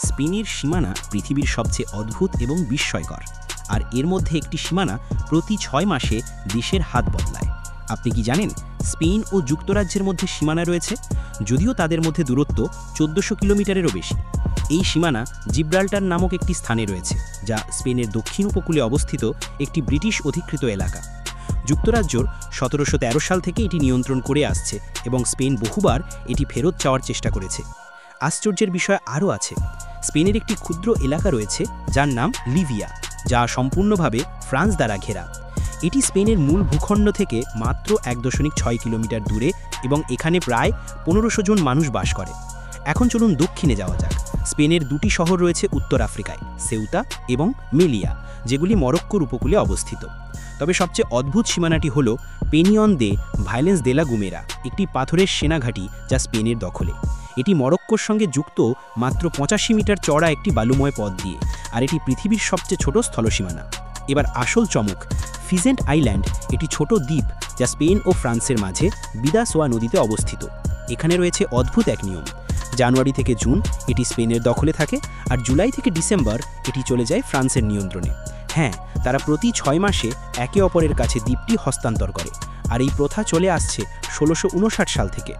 স্পেনের সীমানা পৃথিবীর সবচেয়ে অদ্ভুত এবং বিস্ময়কর, আর এর মধ্যে একটি সীমানা প্রতি 6 মাসে দেশের হাত বদলায়। আপনি কি জানেন স্পেন ও যুক্তরাজ্যের মধ্যে সীমানা রয়েছে, যদিও তাদের মধ্যে দূরত্ব 1400 কিলোমিটারেরও বেশি। এই সীমানা জিব্রাল্টার নামক একটি স্থানে রয়েছে, যা স্পেনের দক্ষিণ উপকূলে অবস্থিত একটি ব্রিটিশ অধিকৃত এলাকা। যুক্তরাজ্যর 1713 সাল থেকে এটি নিয়ন্ত্রণ করে আসছে এবং স্পেন বহুবার এটি ফেরত চাওয়ার চেষ্টা করেছে। আশ্চর্যের বিষয় আরও আছে। স্পেনের একটি ক্ষুদ্র এলাকা রয়েছে যার নাম লিভিয়া, যা সম্পূর্ণভাবে ফ্রান্স দ্বারা ঘেরা। এটি স্পেনের মূল ভূখণ্ড থেকে মাত্র 1.6 কিলোমিটার দূরে এবং এখানে প্রায় 1500 জন মানুষ বাস করে। এখন চলুন দক্ষিণে যাওয়া যাক। স্পেনের দুটি শহর রয়েছে উত্তর আফ্রিকায়, সেউতা এবং মেলিয়া, যেগুলি মরক্কোর উপকূলে অবস্থিত। তবে সবচেয়ে অদ্ভুত সীমানাটি হল পেনিয়ন দে ভায়োলেন্স দে লা গুমেরা, একটি পাথরের সেনাঘাঁটি যা স্পেনের দখলে। এটি মরক্কোর সঙ্গে যুক্ত মাত্র 85 মিটার চড়া একটি বালুময় পথ দিয়ে, আর এটি পৃথিবীর সবচেয়ে ছোট স্থলসীমানা। এবার আসল চমক, ফিজেন্ট আইল্যান্ড, একটি ছোট দ্বীপ যা স্পেন ও ফ্রান্সের মাঝে বিদাসোয়া নদীতে অবস্থিত। এখানে রয়েছে অদ্ভুত এক নিয়ম। জানুয়ারি থেকে জুন এটি স্পেনের দখলে থাকে, আর জুলাই থেকে ডিসেম্বর এটি চলে যায় ফ্রান্সের নিয়ন্ত্রণে। হ্যাঁ, তারা প্রতি 6 মাসে একে অপরের কাছে দ্বীপটি হস্তান্তর করে, আর এই প্রথা চলে আসছে 1659 সাল থেকে।